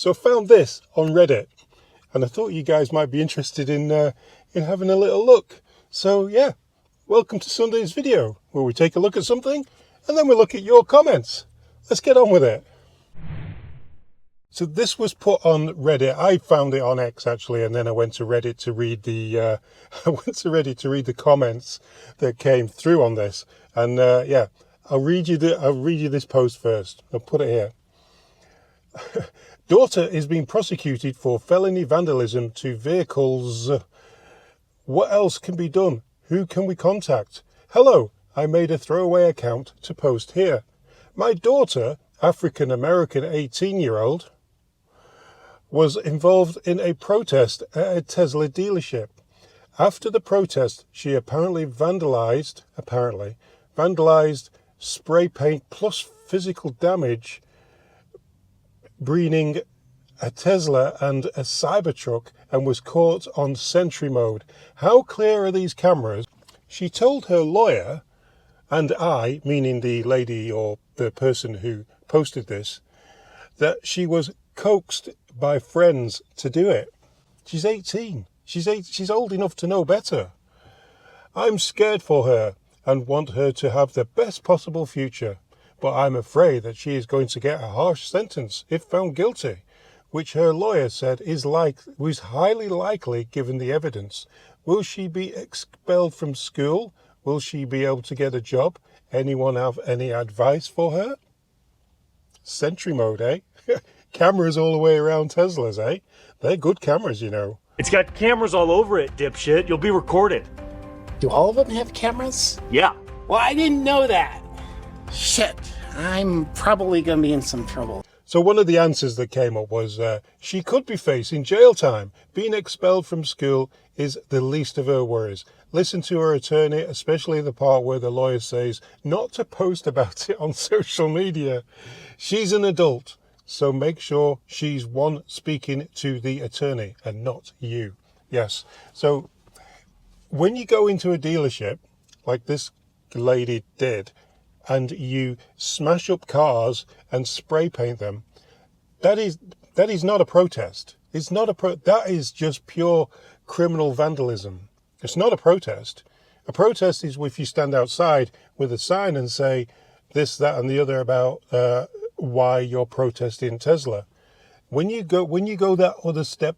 So I found this on Reddit, and I thought you guys might be interested in having a little look. So yeah, welcome to Sunday's video, where we take a look at something, and then we look at your comments. Let's get on with it. So this was put on Reddit. I found it on X actually, and then I went to Reddit to read the comments that came through on this. And yeah, I'll read you this post first. I'll put it here. Daughter is being prosecuted for felony vandalism to vehicles. What else can be done? Who can we contact? Hello, I made a throwaway account to post here. My daughter, African-American 18-year-old, was involved in a protest at a Tesla dealership. After the protest, she apparently vandalized spray paint plus physical damage, bringing a Tesla and a Cybertruck, and was caught on sentry mode. How clear are these cameras? She told her lawyer, and I, meaning the lady or the person who posted this, that she was coaxed by friends to do it. She's 18. She's old enough to know better. I'm scared for her and want her to have the best possible future, but I'm afraid that she is going to get a harsh sentence if found guilty, which her lawyer said was highly likely given the evidence. Will she be expelled from school? Will she be able to get a job? Anyone have any advice for her? Sentry mode, eh? Cameras all the way around Teslas, eh? They're good cameras, you know. It's got cameras all over it, dipshit. You'll be recorded. Do all of them have cameras? Yeah. Well, I didn't know that. Shit, I'm probably gonna be in some trouble. So one of the answers that came up was she could be facing jail time. Being expelled from school is the least of her worries. Listen to her attorney, especially the part where the lawyer says not to post about it on social media. She's an adult, so make sure she's one speaking to the attorney and not you. Yes. So when you go into a dealership, like this lady did, and you smash up cars and spray paint them, that is not a protest. It's not that is just pure criminal vandalism. It's not a protest. A protest is if you stand outside with a sign and say this, that, and the other about why you're protesting Tesla. When you go that other step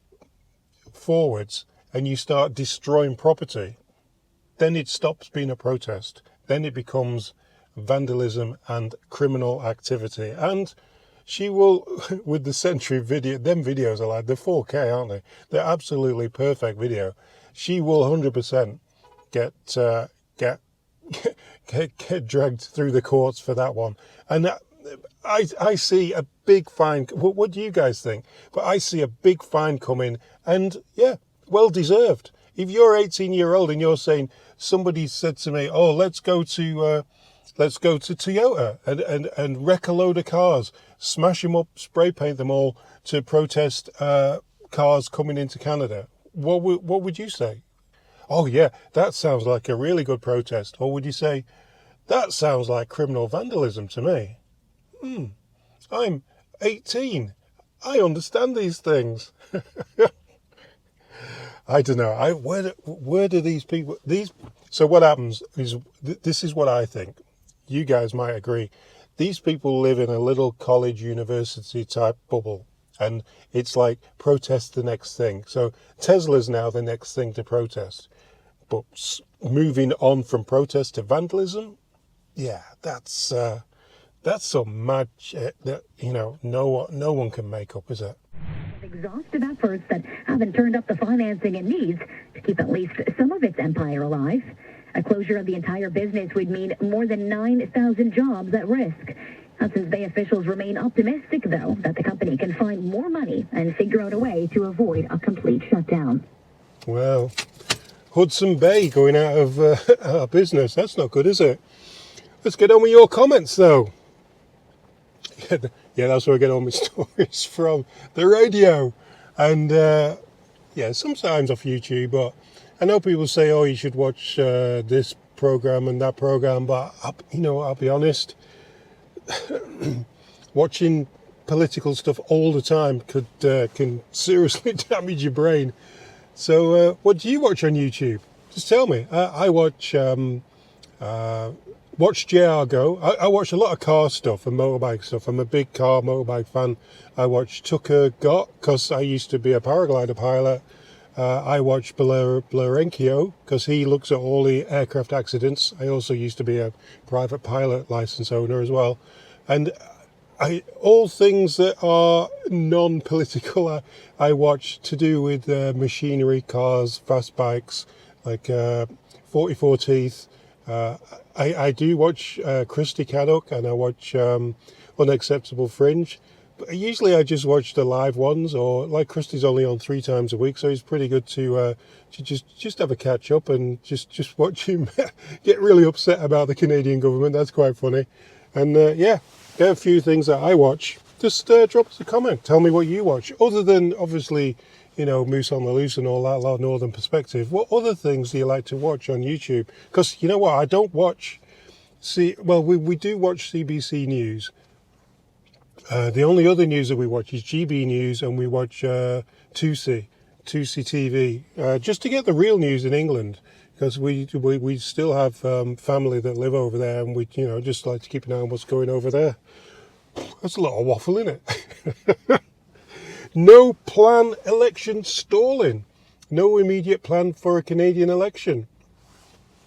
forwards and you start destroying property, then it stops being a protest. Then it becomes vandalism and criminal activity. And she will, with the Sentry video, them videos are like, they're 4K, aren't they? They're absolutely perfect video. She will 100% get dragged through the courts for that one. And I see a big fine. What do you guys think? But I see a big fine coming, and yeah, well deserved. If you're 18-year-old and you're saying, somebody said to me, oh, let's go to Toyota and wreck a load of cars, smash them up, spray paint them all to protest cars coming into Canada. What would you say? Oh yeah, that sounds like a really good protest. Or would you say, that sounds like criminal vandalism to me? I'm 18. I understand these things. I don't know. Where do these people... So what happens is, this is what I think. You guys might agree. These people live in a little college, university type bubble. And it's like, protest the next thing. So Tesla's now the next thing to protest. But moving on from protest to vandalism, yeah, that's some mad shit that, no one can make up, is it? Exhaustive efforts that haven't turned up the financing it needs to keep at least some of its empire alive. A closure of the entire business would mean more than 9,000 jobs at risk. Hudson's Bay officials remain optimistic, though, that the company can find more money and figure out a way to avoid a complete shutdown. Well, Hudson Bay going out of business. That's not good, is it? Let's get on with your comments, though. Yeah, that's where I get all my stories from, the radio. And, yeah, sometimes off YouTube, but I know people say, oh, you should watch this program and that program, but, I'll be honest, watching political stuff all the time can seriously damage your brain. So what do you watch on YouTube? Just tell me. I watch JR Go. I watch a lot of car stuff and motorbike stuff. I'm a big car motorbike fan. I watch Tucker Gott because I used to be a paraglider pilot. I watch Blaurenkio because he looks at all the aircraft accidents. I also used to be a private pilot license owner as well. And all things that are non-political, I watch to do with machinery, cars, fast bikes, like 44 Teeth. I do watch Christy Caddock, and I watch Unacceptable Fringe. But usually I just watch the live ones, or like Christy's only on 3 times a week, so it's pretty good to just have a catch up and just watch him get really upset about the Canadian government. That's quite funny. And yeah, there are a few things that I watch. Just drop us a comment. Tell me what you watch. Other than, obviously, you know, Moose on the Loose and all that, lot Northern Perspective. What other things do you like to watch on YouTube? Because, you know what, I don't watch... we do watch CBC News. The only other news that we watch is GB News, and we watch 2C TV, just to get the real news in England. Because we still have family that live over there, and we, you know, just like to keep an eye on what's going over there. That's a lot of waffle, isn't it? No plan election stalling. No immediate plan for a Canadian election.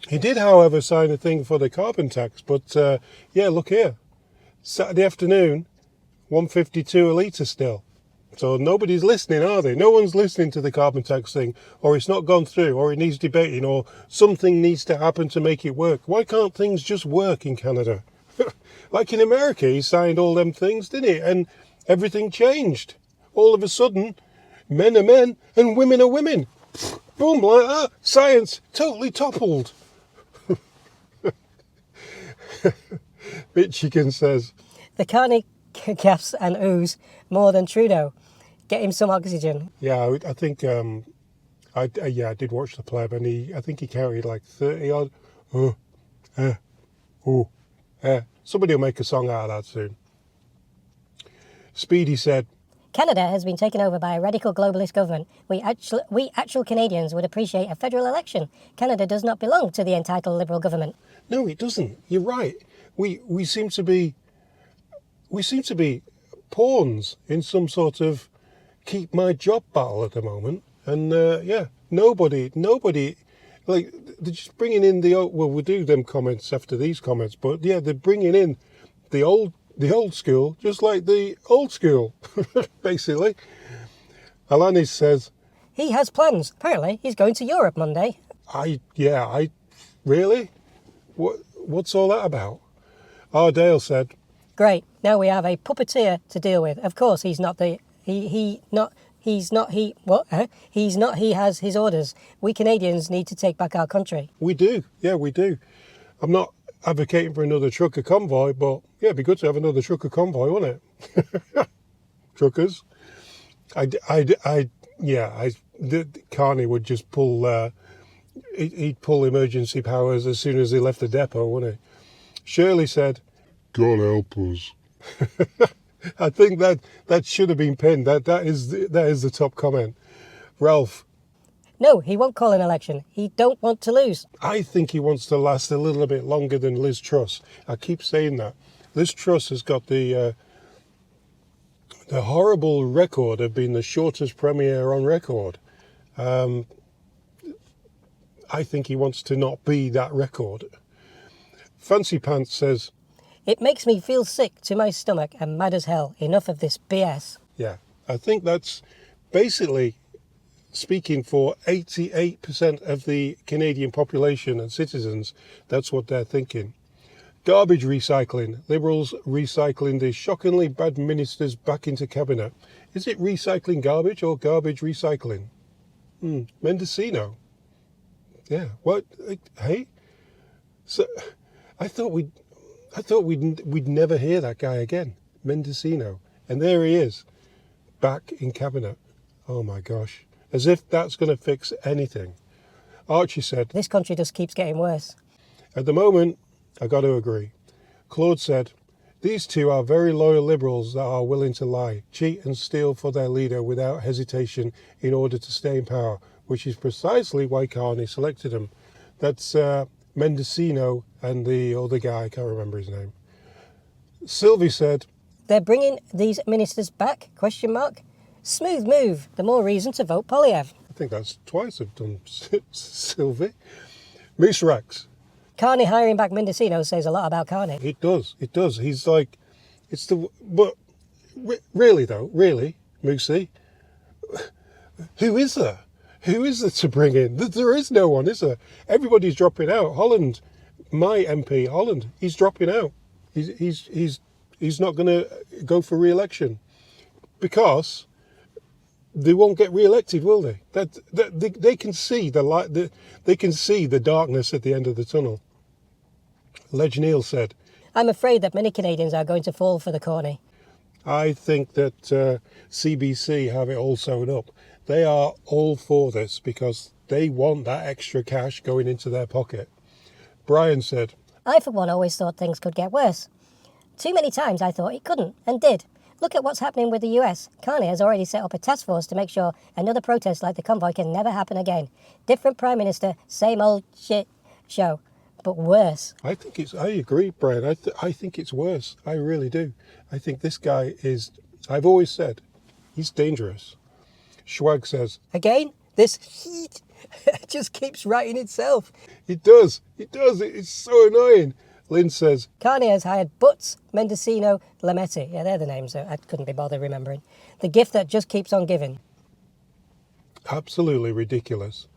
He did, however, sign a thing for the carbon tax, but yeah, look here. Saturday afternoon, 152 a litre still. So nobody's listening, are they? No one's listening to the carbon tax thing, or it's not gone through, or it needs debating, or something needs to happen to make it work. Why can't things just work in Canada? Like in America, he signed all them things, didn't he? And everything changed. All of a sudden, men are men and women are women. Boom, like that. Science totally toppled. Bitchigan says, the Carney gaffs and oohs more than Trudeau. Get him some oxygen. Yeah, I think I did watch the pleb, and I think he carried like 30 odd. Somebody will make a song out of that soon. Speedy said, Canada has been taken over by a radical globalist government. We actual Canadians would appreciate a federal election. Canada does not belong to the entitled Liberal government. No, it doesn't. You're right. We seem to be pawns in some sort of keep my job battle at the moment. And yeah, nobody, like, they're just bringing in we'll do them comments after these comments, but yeah, they're bringing in the old school, just like the old school, basically. Alanis says, he has plans. Apparently, he's going to Europe Monday. Really? What's all that about? Dale said, great. Now we have a puppeteer to deal with. Of course, he has his orders. We Canadians need to take back our country. We do. Yeah, we do. I'm not advocating for another trucker convoy, but yeah, it'd be good to have another trucker convoy, wouldn't it? Truckers. Carney would just pull, he'd pull emergency powers as soon as he left the depot, wouldn't he? Shirley said, God help us. I think that should have been pinned. That is the top comment. Ralph. No, he won't call an election. He don't want to lose. I think he wants to last a little bit longer than Liz Truss. I keep saying that. Liz Truss has got the horrible record of being the shortest premier on record. I think he wants to not be that record. Fancy Pants says, it makes me feel sick to my stomach and mad as hell. Enough of this BS. Yeah, I think that's basically speaking for 88% of the Canadian population and citizens. That's what they're thinking. Garbage recycling. Liberals recycling the shockingly bad ministers back into cabinet. Is it recycling garbage or garbage recycling? Mendocino. Yeah. What? Hey. So, I thought we'd never hear that guy again. Mendocino. And there he is, back in cabinet. Oh my gosh. As if that's going to fix anything. Archie said, this country just keeps getting worse. At the moment, I got to agree. Claude said, These two are very loyal liberals that are willing to lie, cheat and steal for their leader without hesitation in order to stay in power, which is precisely why Carney selected them. That's Mendocino and the other guy, I can't remember his name. Sylvie said, They're bringing these ministers back? ? Smooth move. The more reason to vote Polyev. I think that's twice I've done Sylvie. Moose Rex. Carney hiring back Mendocino says a lot about Carney. It does. He's like, but really though, Moosey, who is there? Who is there to bring in? There is no one, is there? Everybody's dropping out. Holland, my MP, Holland, he's dropping out. He's not going to go for re-election because they won't get re-elected, will they? They can see the light. They can see the darkness at the end of the tunnel. Ledge Neil said, I'm afraid that many Canadians are going to fall for the Carney. I think that CBC have it all sewn up. They are all for this because they want that extra cash going into their pocket. Brian said, I, for one, always thought things could get worse. Too many times I thought it couldn't, and did. Look at what's happening with the US. Carney has already set up a task force to make sure another protest like the convoy can never happen again. Different Prime Minister, same old shit show, but worse. I agree, Brian. I think it's worse. I really do. I think this guy is, I've always said, he's dangerous. Schwag says, Again, this heat just keeps writing itself. It does. It's so annoying. Lynn says, Carney has hired Butts, Mendocino, Lametti. Yeah, they're the names that I couldn't be bothered remembering. The gift that just keeps on giving. absolutely ridiculous.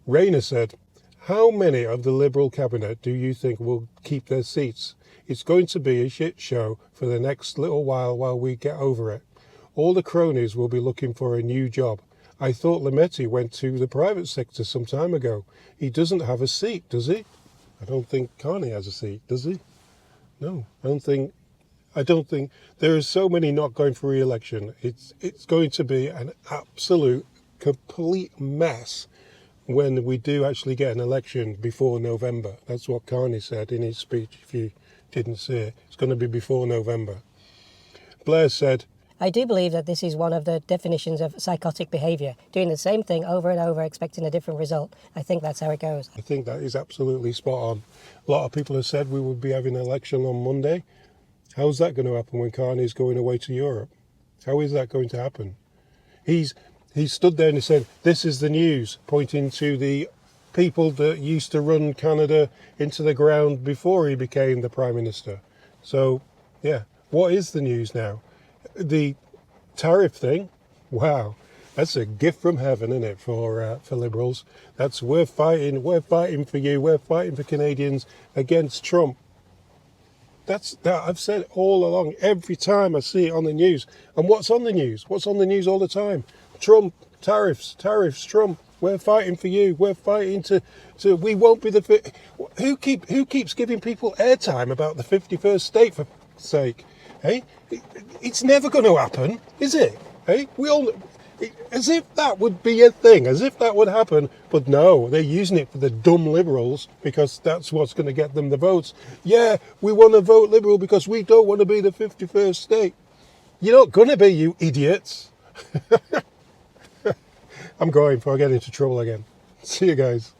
Rayner said, how many of the Liberal cabinet do you think will keep their seats? It's going to be a shit show for the next little while we get over it. All the cronies will be looking for a new job. I thought Lametti went to the private sector some time ago. He doesn't have a seat, does he? I don't think Carney has a seat, does he? No, I don't think there are so many not going for re-election. It's going to be an absolute complete mess when we do actually get an election before November. That's what Carney said in his speech, if you didn't see it. It's going to be before November. Blair said, I do believe that this is one of the definitions of psychotic behaviour, doing the same thing over and over, expecting a different result. I think that's how it goes. I think that is absolutely spot on. A lot of people have said we would be having an election on Monday. How's that going to happen when Carney's going away to Europe? How is that going to happen? He stood there and he said, this is the news, pointing to the people that used to run Canada into the ground before he became the Prime Minister. So, yeah, what is the news now? The tariff thing, wow, that's a gift from heaven, isn't it, for Liberals? That's we're fighting for you, we're fighting for Canadians against Trump. That's that I've said all along, every time I see it on the news. And what's on the news? What's on the news all the time? Trump, tariffs, Trump. We're fighting for you. We're fighting to we won't be the who keeps giving people airtime about the 51st state for sake? Hey, it's never going to happen, is it? Hey, we all as if that would be a thing, as if that would happen. But no, they're using it for the dumb Liberals because that's what's going to get them the votes. Yeah, we want to vote Liberal because we don't want to be the 51st state. You're not going to be, you idiots. I'm going before I get into trouble again. See you guys.